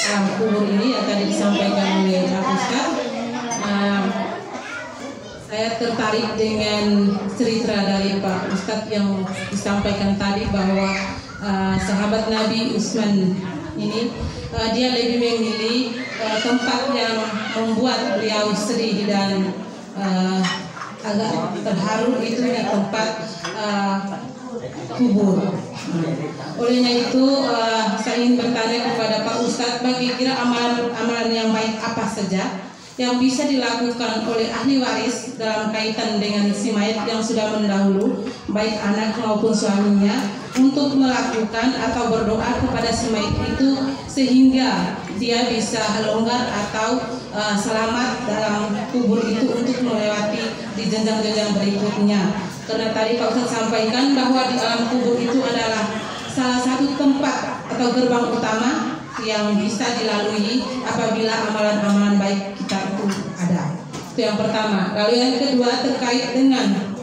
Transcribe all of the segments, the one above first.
alam kubur ini yang tadi disampaikan oleh Pak Ustadz. Saya tertarik dengan cerita dari Pak Ustadz yang disampaikan tadi bahwa sahabat Nabi Utsman ini dia lebih memilih tempat yang membuat beliau sedih dan agak terharu, itu di tempat kubur. Olehnya itu saya ingin bertanya kepada Pak Ustadz, bagaimana amalan-amalan yang baik apa saja yang bisa dilakukan oleh ahli waris dalam kaitan dengan si mayat yang sudah mendahulu, baik anak maupun suaminya, untuk melakukan atau berdoa kepada si mayat itu sehingga dia bisa longgar atau selamat dalam kubur itu untuk melewati di jenjang-jenjang berikutnya. Karena tadi Pak Ustadz sampaikan bahwa di alam kubur itu adalah salah satu tempat atau gerbang utama yang bisa dilalui apabila amalan-amalan baik kita itu ada. Itu yang pertama. Lalu yang kedua terkait dengan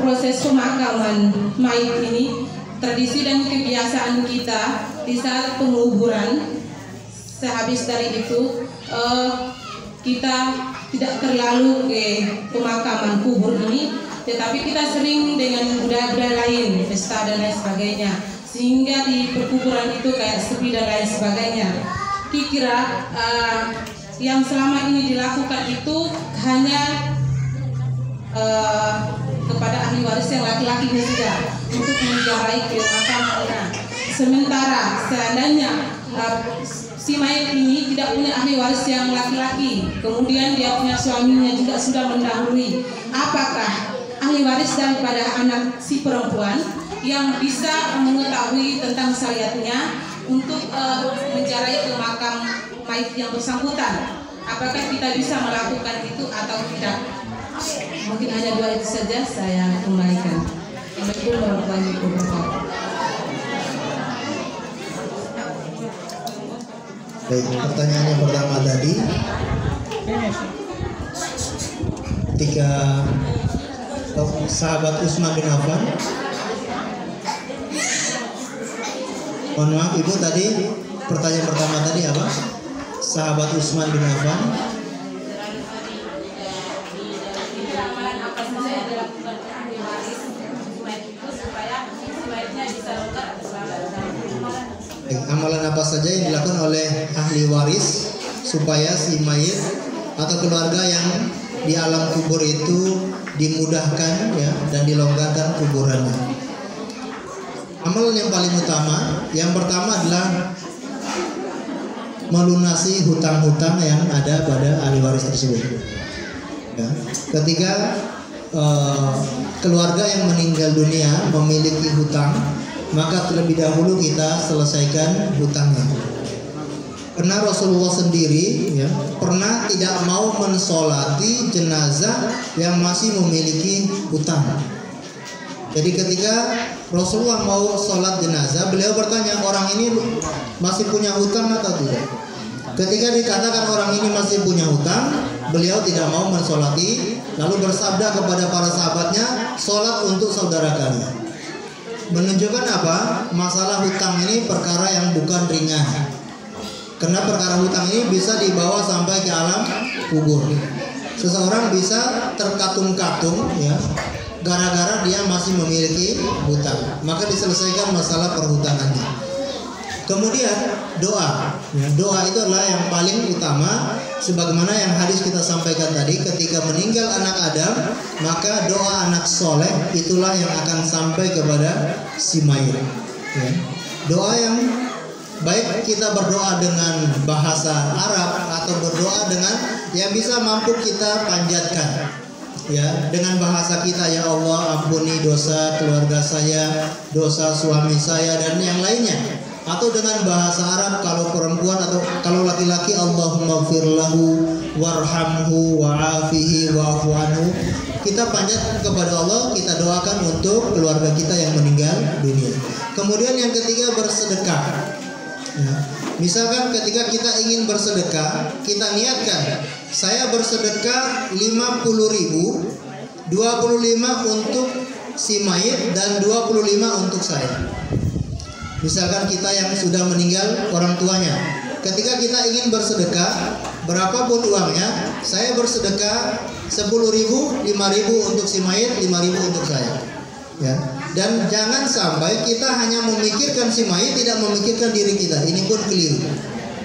proses pemakaman mayit ini, tradisi dan kebiasaan kita di saat penguburan, sehabis dari itu kita tidak terlalu ke pemakaman kubur ini, tetapi kita sering dengan budaya-budaya lain, pesta dan lain sebagainya, sehingga di perkuburan itu kayak sepi dan lain sebagainya. Kira-kira yang selama ini dilakukan itu hanya kepada ahli waris yang laki-lakinya saja untuk menziarahi pemakamannya. Sementara seandainya si mayat ini tidak punya ahli waris yang laki-laki, kemudian dia punya suaminya juga sudah mendahului, apakah ahli waris daripada anak si perempuan yang bisa mengetahui tentang syariatnya untuk menziarahi ke makam mayit yang bersangkutan, apakah kita bisa melakukan itu atau tidak? Mungkin hanya dua itu saja saya kembalikan. Assalamualaikum warahmatullahi wabarakatuh. Baik, pertanyaan yang pertama tadi, ketika sahabat Utsman bin Affan, mohon maaf Ibu, tadi pertanyaan pertama tadi apa? Sahabat Utsman bin Affan amalan apa saja yang dilakukan oleh ahli waris supaya si mayit atau keluarga yang di alam kubur itu dimudahkan ya dan dilonggarkan kuburannya. Amalan yang paling utama, yang pertama adalah melunasi hutang-hutang yang ada pada ahli waris tersebut. Ya. Ketika keluarga yang meninggal dunia memiliki hutang, maka terlebih dahulu kita selesaikan hutangnya. Karena Rasulullah sendiri ya, pernah tidak mau mensolati jenazah yang masih memiliki hutang. Jadi ketika Rasulullah mau sholat jenazah, beliau bertanya, orang ini masih punya hutang atau tidak? Ketika dikatakan orang ini masih punya hutang, beliau tidak mau mensolati, lalu bersabda kepada para sahabatnya, sholat untuk saudara kalian. Menunjukkan apa? Masalah hutang ini perkara yang bukan ringan. Karena perkara hutang ini bisa dibawa sampai ke alam kubur. Seseorang bisa terkatung-katung ya, gara-gara dia masih memiliki hutang. Maka diselesaikan masalah perhutangannya. Kemudian doa. Ya, doa itu adalah yang paling utama. Sebagaimana yang hadis kita sampaikan tadi, ketika meninggal anak Adam, maka doa anak soleh itulah yang akan sampai kepada si mayit. Ya. Doa yang baik kita berdoa dengan bahasa Arab atau berdoa dengan yang bisa mampu kita panjatkan. Ya, dengan bahasa kita, ya Allah ampuni dosa keluarga saya, dosa suami saya dan yang lainnya. Atau dengan bahasa Arab kalau perempuan atau kalau laki-laki, Allahumma firlahu warhamhu wa'afihi wa'afu anhu. Kita panjatkan kepada Allah, kita doakan untuk keluarga kita yang meninggal dunia. Kemudian yang ketiga, bersedekah. Ya. Misalkan ketika kita ingin bersedekah, kita niatkan, saya bersedekah 50.000, 25 untuk si mayit dan 25 untuk saya. Misalkan kita yang sudah meninggal orang tuanya, ketika kita ingin bersedekah, berapapun uangnya, saya bersedekah 10.000, 5.000 untuk si mayit, 5.000 untuk saya. Ya. Dan jangan sampai kita hanya memikirkan si mayit, tidak memikirkan diri kita. Ini pun keliru.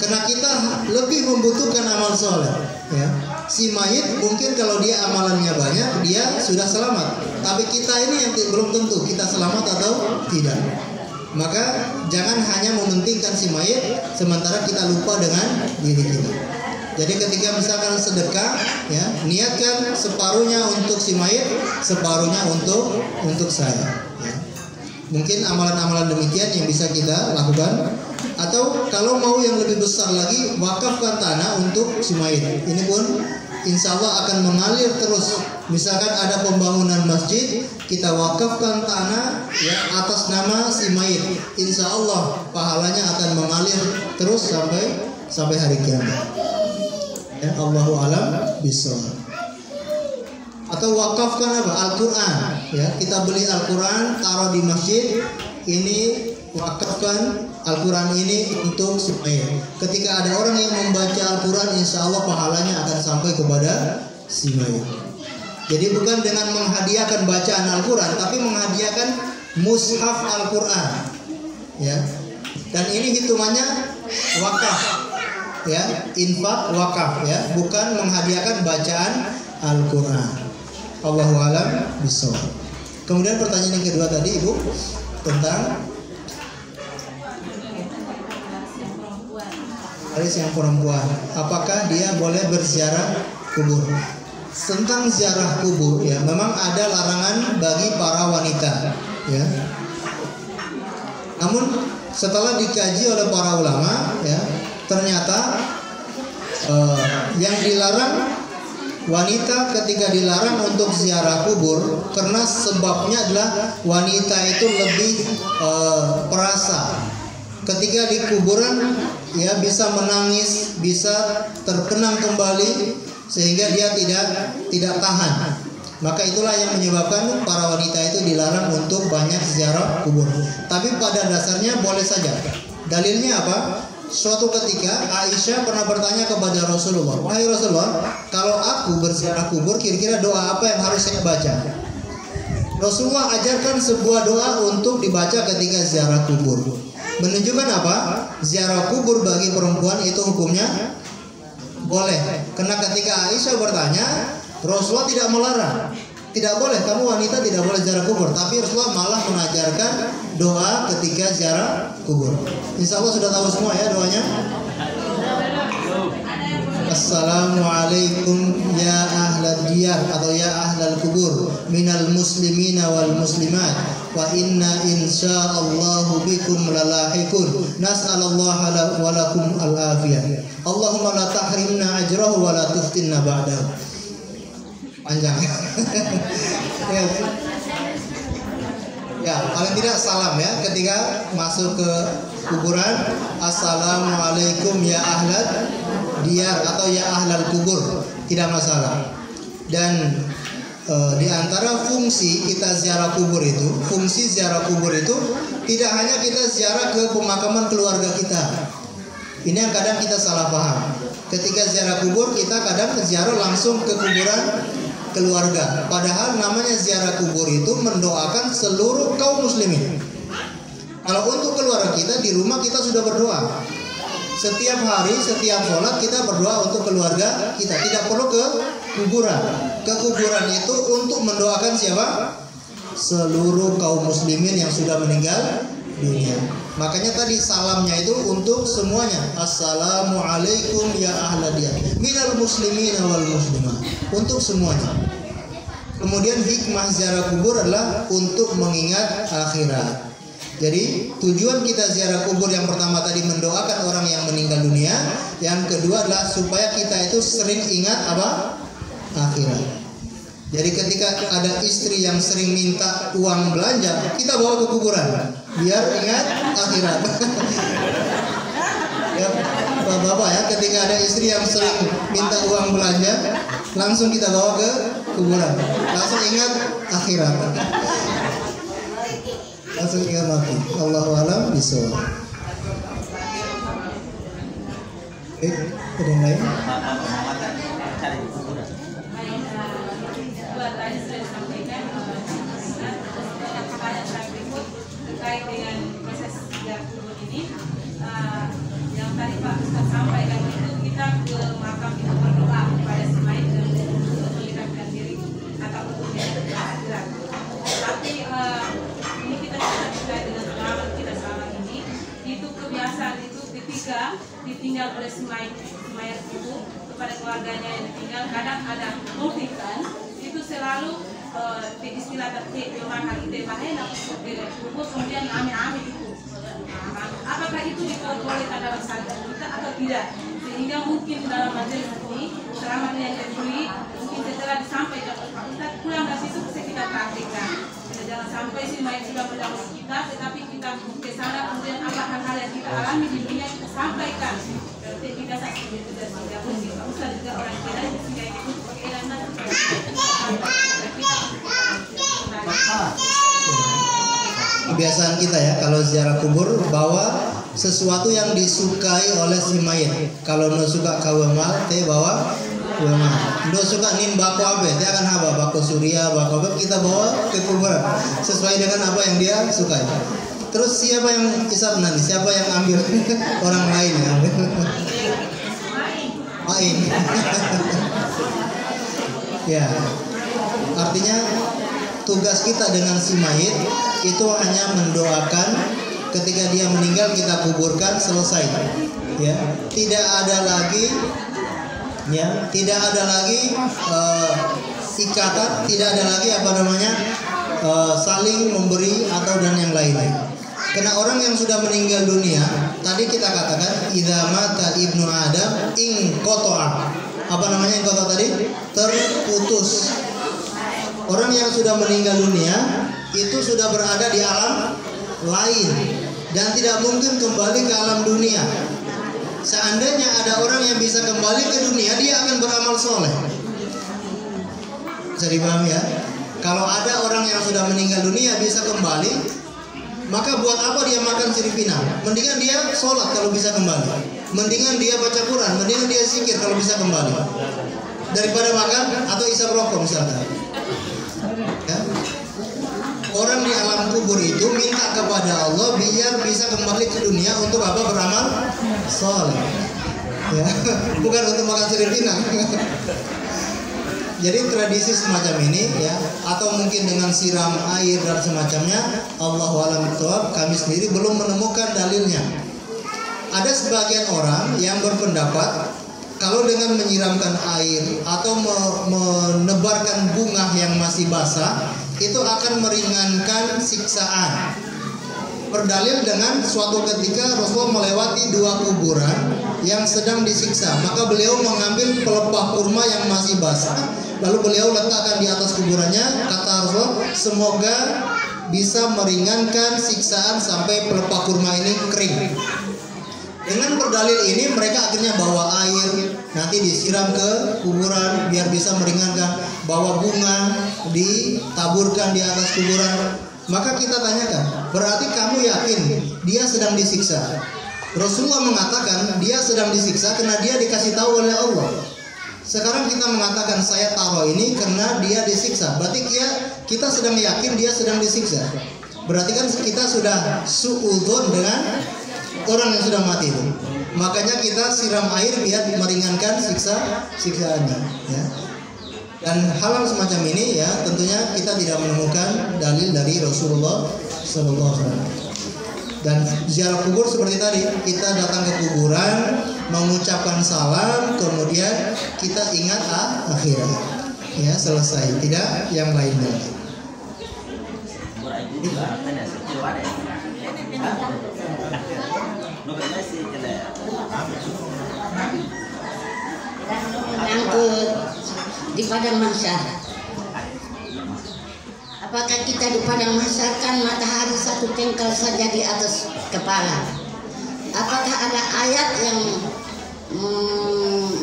Karena kita lebih membutuhkan amal soleh. Ya. Si mayit mungkin kalau dia amalannya banyak, dia sudah selamat. Tapi kita ini yang belum tentu kita selamat atau tidak. Maka jangan hanya mementingkan si mayit, sementara kita lupa dengan diri kita. Jadi ketika misalkan sedekah, ya, niatkan separuhnya untuk si mayit, separuhnya untuk saya. Ya. Mungkin amalan-amalan demikian yang bisa kita lakukan. Atau kalau mau yang lebih besar lagi, wakafkan tanah untuk si mayit. Ini pun insya Allah akan mengalir terus. Misalkan ada pembangunan masjid, kita wakafkan tanah, ya, atas nama si mayit. Insya Allah pahalanya akan mengalir terus sampai hari kiamat. Ya, Allahu a'lam bishawab. Atau wakafkan apa? Al-Quran. Ya, kita beli Al-Quran, taruh di masjid. Ini wakafkan Al-Quran ini untuk si mayit. Ketika ada orang yang membaca Al-Quran, insya Allah pahalanya akan sampai kepada si mayit. Jadi bukan dengan menghadiahkan bacaan Al-Quran, tapi menghadiahkan mushaf Al-Quran. Ya. Dan ini hitungannya wakaf. Ya, infak wakaf, ya, bukan menghadiahkan bacaan Al-Quran. Allahu a'lam bishawab. Kemudian pertanyaan yang kedua tadi Ibu tentang waris yang perempuan, apakah dia boleh berziarah kubur? Tentang ziarah kubur, ya, memang ada larangan bagi para wanita, ya. Namun setelah dikaji oleh para ulama, ya, ternyata yang dilarang wanita ketika dilarang untuk ziarah kubur karena sebabnya adalah wanita itu lebih perasa. Ketika di kuburan, ya, bisa menangis, bisa terkenang kembali sehingga dia tidak tahan. Maka itulah yang menyebabkan para wanita itu dilarang untuk banyak ziarah kubur. Tapi pada dasarnya boleh saja. Dalilnya apa? Suatu ketika Aisyah pernah bertanya kepada Rasulullah, "Wahai Rasulullah, kalau aku berziarah kubur, kira-kira doa apa yang harus saya baca?" Rasulullah ajarkan sebuah doa untuk dibaca ketika ziarah kubur. Menunjukkan apa? Ziarah kubur bagi perempuan itu hukumnya boleh. Karena ketika Aisyah bertanya, Rasulullah tidak melarang. Tidak boleh, kamu wanita tidak boleh ziarah kubur. Tapi Rasulullah malah mengajarkan doa ketika ziarah kubur. Insya Allah sudah tahu semua, ya, doanya. Assalamualaikum ya ahlal diyar atau ya ahlal kubur minal muslimina wal muslimat wa inna insyaallahu bikum lalahikun nas'alallahu wa lakum al-afiyah. Allahumma la tahrimna ajrahu wa la tuftinna ba'dahu. Panjang. Ya, paling tidak salam, ya, ketika masuk ke kuburan. Assalamualaikum ya ahlal diyar atau ya ahlal kubur, tidak masalah. Dan di antara fungsi kita ziarah kubur itu, fungsi ziarah kubur itu tidak hanya kita ziarah ke pemakaman keluarga kita. Ini yang kadang kita salah paham. Ketika ziarah kubur, kita kadang ziarah langsung ke kuburan keluarga. Padahal namanya ziarah kubur itu mendoakan seluruh kaum muslimin. Kalau untuk keluarga kita, di rumah kita sudah berdoa. Setiap hari, setiap sholat kita berdoa untuk keluarga kita. Tidak perlu ke kuburan. Ke kuburan itu untuk mendoakan siapa? Seluruh kaum muslimin yang sudah meninggal dunia. Makanya tadi salamnya itu untuk semuanya. Assalamualaikum ya ahla diyar minal muslimin wal muslimat. Untuk semuanya. Kemudian hikmah ziarah kubur adalah untuk mengingat akhirat. Jadi tujuan kita ziarah kubur yang pertama tadi mendoakan orang yang meninggal dunia. Yang kedua adalah supaya kita itu sering ingat apa? Akhirat. Jadi ketika ada istri yang sering minta uang belanja, kita bawa ke kuburan biar ingat akhirat. Ya, bapak-bapak, ya, ketika ada istri yang sering minta uang belanja, langsung kita bawa ke kuburan, langsung ingat akhirat. Langsung ingat mati. Allahu a'lam bishawab. Ada yang lain? Tadi sudah disampaikan pertanyaan saya berikut terkait dengan proses ziarah kubur ini. Yang tadi Pak Ustaz sampaikan itu kita ke makam itu berdoa kepada si mayit untuk mendekatkan diri atau untuk akhirat. Tapi ini kita tidak terkait dengan pengalaman kita selama ini. Itu kebiasaan itu ketika ditinggal oleh si mayat itu kepada keluarganya yang ditinggal, kadang ada multikan itu selalu istilah terkemahan itu bahaya kubur kemudian ame-ame itu. Apakah itu diperbolehkan dalam syariat kita atau tidak? Sehingga mungkin dalam majelis ini selama yang diberi mungkin setelah disampaikan oleh Pak Ustaz pulang dari situ bisa kita praktikkan. Jangan sampai si mayat sudah mendahului kita, tetapi kita ke sana kemudian apa hal-hal yang kita alami di dunia kita sampaikan. Tidak seperti itu dan tidak mungkin Pak Ustaz juga orang kira sehingga itu keedanan kebiasaan kita ya kalau ziarah kubur bawa sesuatu yang disukai oleh si mayit. Kalau no suka kawamal teh bawa kawamal. No suka nin bako apa teh akan apa bako surya bako apa kita bawa ke kuburan sesuai dengan apa yang dia sukai. Terus siapa yang isap nanti? Siapa yang ambil? Orang lain ya. Main. Ya. Artinya tugas kita dengan si mayit itu hanya mendoakan ketika dia meninggal kita kuburkan selesai. Ya. Tidak ada lagi ikatan, tidak ada lagi saling memberi atau dan yang lain-lain. Karena orang yang sudah meninggal dunia, tadi kita katakan idza mata ibnu Adam in qata'a. Apa namanya in qata'a tadi? Terputus. Orang yang sudah meninggal dunia itu sudah berada di alam lain dan tidak mungkin kembali ke alam dunia. Seandainya ada orang yang bisa kembali ke dunia, dia akan beramal soleh. Bisa dipahami ya? Kalau ada orang yang sudah meninggal dunia bisa kembali, maka buat apa dia makan siripina? Mendingan dia sholat kalau bisa kembali. Mendingan dia baca Quran, mendingan dia zikir kalau bisa kembali. Daripada makan atau isap rokok misalnya. Ya. Orang di alam kubur itu minta kepada Allah biar bisa kembali ke dunia untuk apa? Beramal soleh. Ya. Bukan untuk makan siripina. Jadi tradisi semacam ini ya, atau mungkin dengan siram air dan semacamnya, Allahu a'lam bishawab, kami sendiri belum menemukan dalilnya. Ada sebagian orang yang berpendapat kalau dengan menyiramkan air atau menebarkan bunga yang masih basah itu akan meringankan siksaan. Berdalil dengan suatu ketika Rasulullah melewati dua kuburan yang sedang disiksa, maka beliau mengambil pelepah kurma yang masih basah, lalu beliau letakkan di atas kuburannya. Kata Rasulullah, semoga bisa meringankan siksaan sampai pelepah kurma ini kering. Dengan berdalil ini mereka akhirnya bawa air, nanti disiram ke kuburan biar bisa meringankan, bawa bunga ditaburkan di atas kuburan. Maka kita tanyakan, berarti kamu yakin dia sedang disiksa? Rasulullah mengatakan dia sedang disiksa karena dia dikasih tahu oleh Allah. Sekarang kita mengatakan saya taruh ini karena dia disiksa. Berarti kita sedang yakin dia sedang disiksa. Berarti kan kita sudah suudzon dengan orang yang sudah mati itu. Makanya kita siram air biar meringankan siksaannya. Ya. Dan hal semacam ini ya tentunya kita tidak menemukan dalil dari Rasulullah SAW. Dan ziarah kubur seperti tadi, kita datang ke kuburan, mengucapkan salam, kemudian kita ingat akhirat. Ya selesai, tidak yang lainnya. Menyangkut di padang mahsyar. Apakah kita di padang mahsyar kan matahari satu jengkal saja di atas kepala? Apakah ada ayat yang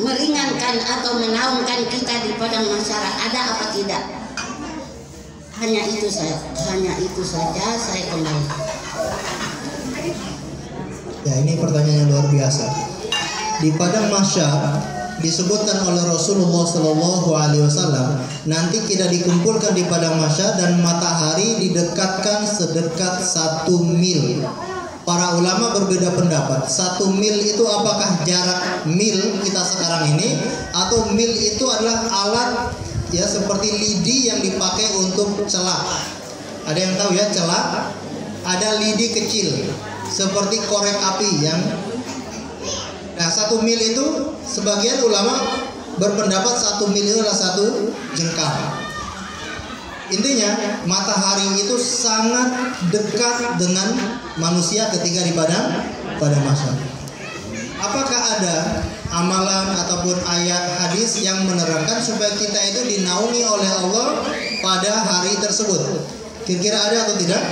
meringankan atau menaungkan kita di padang mahsyar? Ada apa tidak? Hanya itu saja saya kembali. Ya ini pertanyaan yang luar biasa. di padang mahsyar disebutkan oleh Rasulullah Shallallahu Alaihi Wasallam, nanti kita dikumpulkan di padang mahsyar dan matahari didekatkan sedekat 1 mil. Para ulama berbeda pendapat. 1 mil itu apakah jarak mil kita sekarang ini, atau mil itu adalah alat ya seperti lidi yang dipakai untuk celak. Ada yang tahu ya celak? Ada lidi kecil seperti korek api yang. Nah 1 mil itu sebagian ulama berpendapat 1 mil itu adalah 1 jengkal. Intinya matahari itu sangat dekat dengan manusia ketika di padang mahsyar. Apakah ada amalan ataupun ayat hadis yang menerangkan supaya kita itu dinaungi oleh Allah pada hari tersebut? Kira-kira ada atau tidak?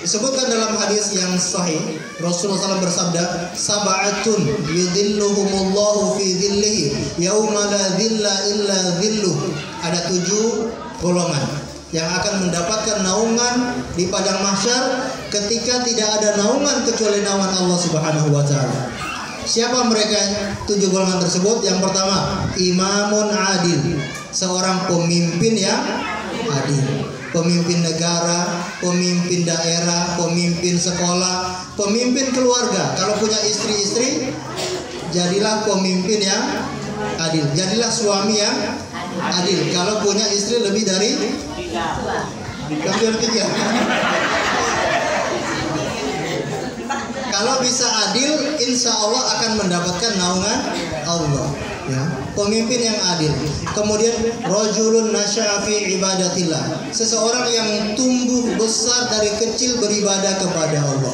Disebutkan dalam hadis yang sahih, Rasulullah SAW bersabda, "Sab'atun yudhilluhumullahu fi dhillihi yauma la dhilla illa dhilluh." Ada 7 golongan yang akan mendapatkan naungan di padang mahsyar ketika tidak ada naungan kecuali naungan Allah Subhanahu wa taala. Siapa mereka 7 golongan tersebut? Yang pertama, imamun adil, seorang pemimpin yang adil. Pemimpin negara, pemimpin daerah, pemimpin sekolah, pemimpin keluarga. Kalau punya istri-istri, jadilah pemimpin yang adil. Jadilah suami yang adil. Kalau punya istri lebih dari 3. Kalau bisa adil, insya Allah akan mendapatkan naungan Allah. Ya, pemimpin yang adil. Kemudian rajulun nasya'a fi ibadatillah, seseorang yang tumbuh besar dari kecil beribadah kepada Allah.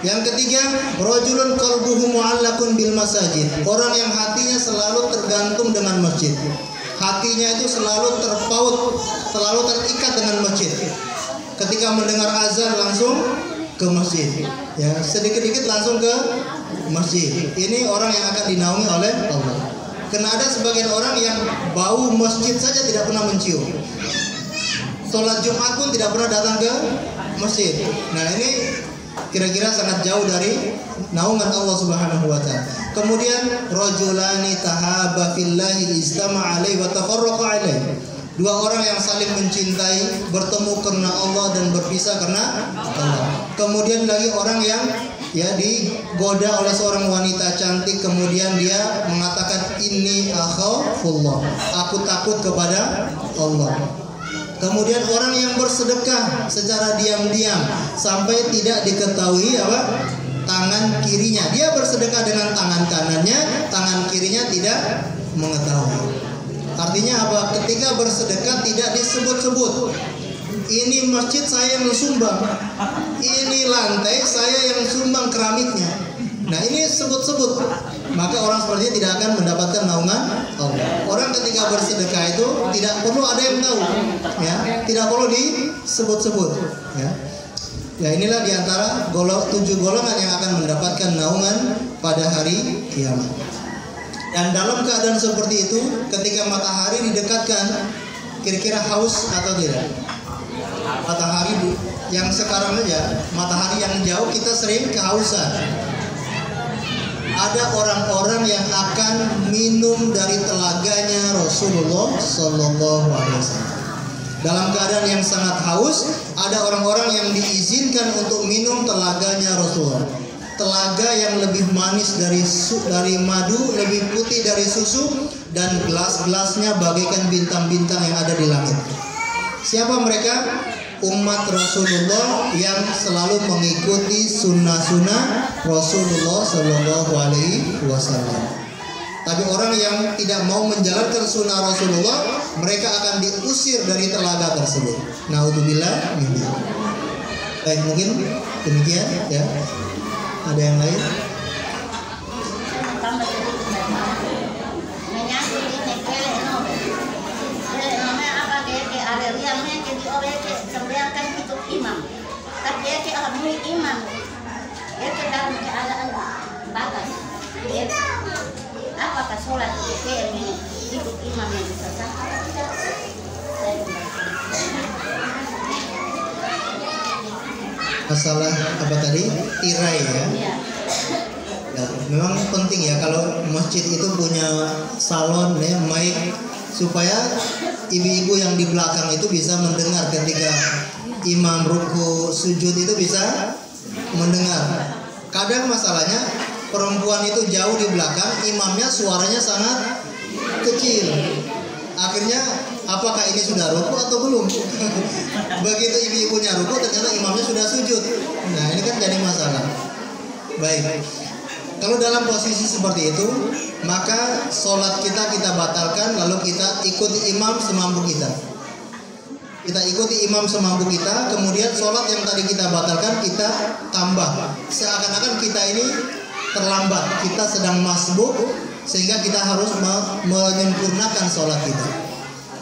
Yang ketiga, rajulun qalbuhu mu'allaqun bil masajid, orang yang hatinya selalu tergantung dengan masjid. Hatinya itu selalu terpaut, selalu terikat dengan masjid. Ketika mendengar azan langsung ke masjid. Ya, sedikit-sedikit langsung ke masjid. Ini orang yang akan dinaungi oleh Allah. Karena ada sebagian orang yang bau masjid saja tidak pernah mencium. Sholat Jumat pun tidak pernah datang ke masjid. Nah ini kira-kira sangat jauh dari naungan Allah Subhanahu wa taala. Kemudian rajulani tahaba fillahi istama'a alaihi wa tafarraqa alaihi. 2 orang yang saling mencintai, bertemu karena Allah dan berpisah karena Allah. Kemudian lagi orang yang ya digoda oleh seorang wanita cantik, kemudian dia mengatakan inni akhafullah, aku takut kepada Allah. Kemudian orang yang bersedekah secara diam-diam sampai tidak diketahui apa tangan kirinya. Dia bersedekah dengan tangan kanannya, tangan kirinya tidak mengetahui. Artinya apa? Ketika bersedekah tidak disebut-sebut. Ini masjid saya yang sumbang, ini lantai saya yang sumbang keramiknya. Nah ini sebut-sebut, maka orang seperti ini tidak akan mendapatkan naungan Allah. Orang ketika bersedekah itu tidak perlu ada yang tahu, ya, tidak perlu disebut-sebut. Ya inilah diantara 7 golongan yang akan mendapatkan naungan pada hari kiamat. Dan dalam keadaan seperti itu, ketika matahari didekatkan, kira-kira haus atau tidak? Matahari yang sekarang aja, matahari yang jauh kita sering kehausan. Ada orang-orang yang akan minum dari telaganya Rasulullah Sallallahu Alaihi Wasallam. Dalam keadaan yang sangat haus, ada orang-orang yang diizinkan untuk minum telaganya Rasulullah. Telaga yang lebih manis dari madu, lebih putih dari susu, dan gelas-gelasnya bagaikan bintang-bintang yang ada di langit. Siapa mereka? Umat Rasulullah yang selalu mengikuti sunnah-sunnah Rasulullah Shallallahu Alaihi Wasallam. Tapi orang yang tidak mau menjalankan sunnah Rasulullah, mereka akan diusir dari telaga tersebut. Naudzubillah. Baik, mungkin demikian ya. Ada yang lain? Apakah sholat ikut imam yang bisa sah? Masalah apa tadi? Tirai ya. Ya, memang penting ya kalau masjid itu punya salon ya, mic, supaya ibu-ibu yang di belakang itu bisa mendengar ketika imam ruku sujud itu bisa mendengar. Kadang masalahnya perempuan itu jauh di belakang, imamnya suaranya sangat kecil. Akhirnya apakah ini sudah ruku atau belum? Begitu ibu-ibunya ruku ternyata imamnya sudah sujud. Nah ini kan jadi masalah. Baik, kalau dalam posisi seperti itu maka sholat kita batalkan, lalu kita ikuti imam semampu kita. Kita ikuti imam semampu kita, kemudian sholat yang tadi kita batalkan kita tambah. Seakan-akan kita ini terlambat, kita sedang masbuk, sehingga kita harus menyempurnakan sholat kita.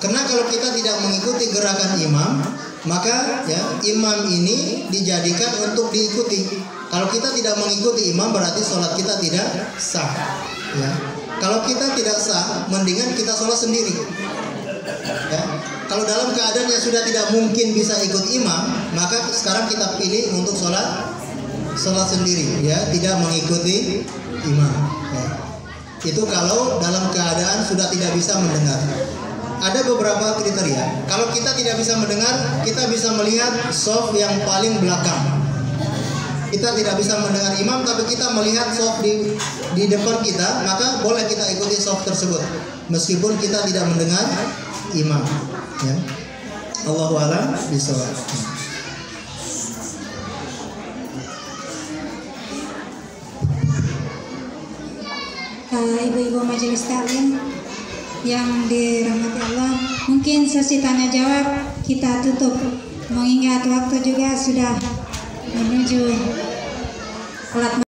Karena kalau kita tidak mengikuti gerakan imam, maka ya imam ini dijadikan untuk diikuti. Kalau kita tidak mengikuti imam berarti sholat kita tidak sah. Ya. Kalau kita tidak sah, mendingan kita sholat sendiri. Ya. Kalau dalam keadaan yang sudah tidak mungkin bisa ikut imam, maka sekarang kita pilih untuk sholat sendiri, ya, tidak mengikuti imam. Ya. Itu kalau dalam keadaan sudah tidak bisa mendengar. Ada beberapa kriteria. Kalau kita tidak bisa mendengar, kita bisa melihat shaf yang paling belakang. Kita tidak bisa mendengar imam, tapi kita melihat shaf di depan kita, maka boleh kita ikuti shaf tersebut, meskipun kita tidak mendengar imam. Ya. Allahu a'lam bishawab. Ibu-ibu majelis taklim yang dirahmati Allah, mungkin sesi tanya jawab kita tutup, mengingat waktu juga sudah menuju alat